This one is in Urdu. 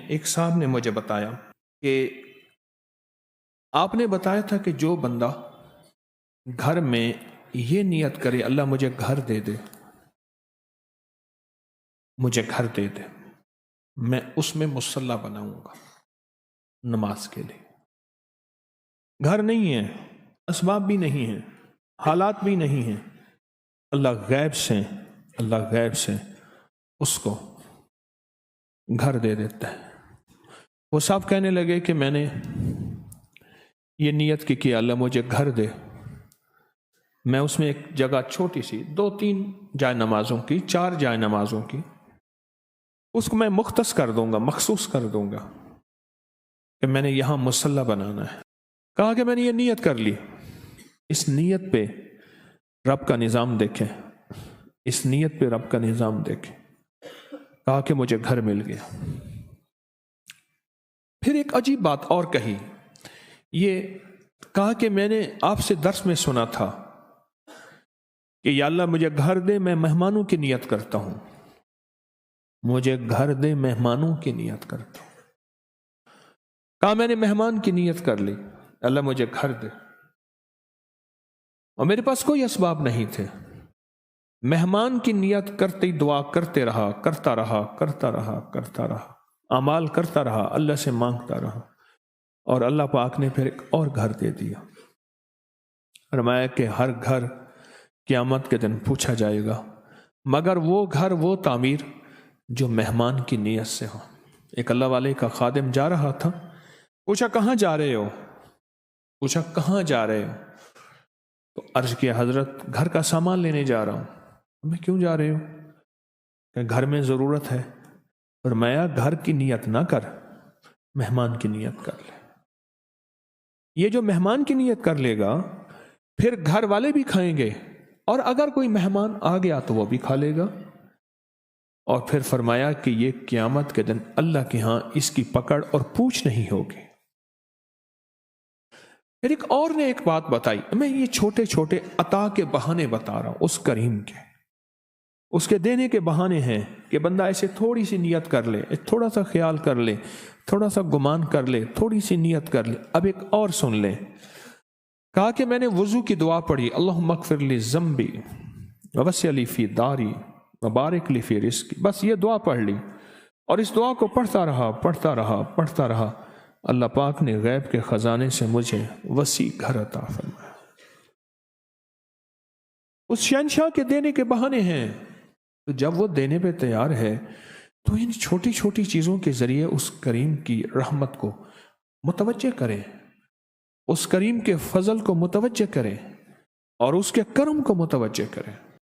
ایک صاحب نے مجھے بتایا کہ آپ نے بتایا تھا کہ جو بندہ گھر میں یہ نیت کرے اللہ مجھے گھر دے دے، مجھے گھر دے دے، میں اس میں مصلی بناؤں گا نماز کے لیے۔ گھر نہیں ہے، اسباب بھی نہیں ہیں، حالات بھی نہیں ہیں، اللہ غیب سے اس کو گھر دے دیتا ہے۔ وہ صاحب کہنے لگے کہ میں نے یہ نیت کی کہ اللہ مجھے گھر دے، میں اس میں ایک جگہ چھوٹی سی 2-3 جائے نمازوں کی، 4 جائے نمازوں کی، اس کو میں مختص کر دوں گا، مخصوص کر دوں گا کہ میں نے یہاں مصلی بنانا ہے۔ کہا کہ میں نے یہ نیت کر لی، اس نیت پہ رب کا نظام دیکھیں، اس نیت پہ رب کا نظام دیکھیں۔ کہا کہ مجھے گھر مل گیا۔ پھر ایک عجیب بات اور کہی، یہ کہا کہ میں نے آپ سے درس میں سنا تھا کہ یا اللہ مجھے گھر دے، میں مہمانوں کی نیت کرتا ہوں، مجھے گھر دے، مہمانوں کی نیت کرتا ہوں۔ کہا میں نے مہمان کی نیت کر لی، اللہ مجھے گھر دے، اور میرے پاس کوئی اسباب نہیں تھے، مہمان کی نیت کرتے ہی دعا کرتے رہا، کرتا رہا، اعمال کرتا رہا، اللہ سے مانگتا رہا، اور اللہ پاک نے پھر ایک اور گھر دے دیا۔ فرمایا کہ ہر گھر قیامت کے دن پوچھا جائے گا، مگر وہ گھر، وہ تعمیر جو مہمان کی نیت سے ہو۔ ایک اللہ والے کا خادم جا رہا تھا، پوچھا کہاں جا رہے ہو؟ تو عرض کیا حضرت گھر کا سامان لینے جا رہا ہوں۔ میں کیوں جا رہے ہو؟ کہ گھر میں ضرورت ہے۔ فرمایا گھر کی نیت نہ کر، مہمان کی نیت کر لے۔ یہ جو مہمان کی نیت کر لے گا پھر گھر والے بھی کھائیں گے، اور اگر کوئی مہمان آ گیا تو وہ بھی کھا لے گا۔ اور پھر فرمایا کہ یہ قیامت کے دن اللہ کے ہاں اس کی پکڑ اور پوچھ نہیں ہوگی۔ پھر ایک اور نے ایک بات بتائی، میں یہ چھوٹے چھوٹے عطا کے بہانے بتا رہا ہوں اس کریم کے، اس کے دینے کے بہانے ہیں کہ بندہ ایسے تھوڑی سی نیت کر لے، تھوڑا سا خیال کر لے، تھوڑا سا گمان کر لے، تھوڑی سی نیت کر لے۔ اب ایک اور سن لیں۔ کہا کہ میں نے وضو کی دعا پڑھی، اللہم اغفر لی ذنبی ووسع لی فی داری وبارک لی فی رزقی، بس یہ دعا پڑھ لی، اور اس دعا کو پڑھتا رہا، اللہ پاک نے غیب کے خزانے سے مجھے وسیع گھر عطا فرمایا۔ اس شہنشاہ کے دینے کے بہانے ہیں، تو جب وہ دینے پہ تیار ہے تو ان چھوٹی چھوٹی چیزوں کے ذریعے اس کریم کی رحمت کو متوجہ کریں، اس کریم کے فضل کو متوجہ کریں، اور اس کے کرم کو متوجہ کریں۔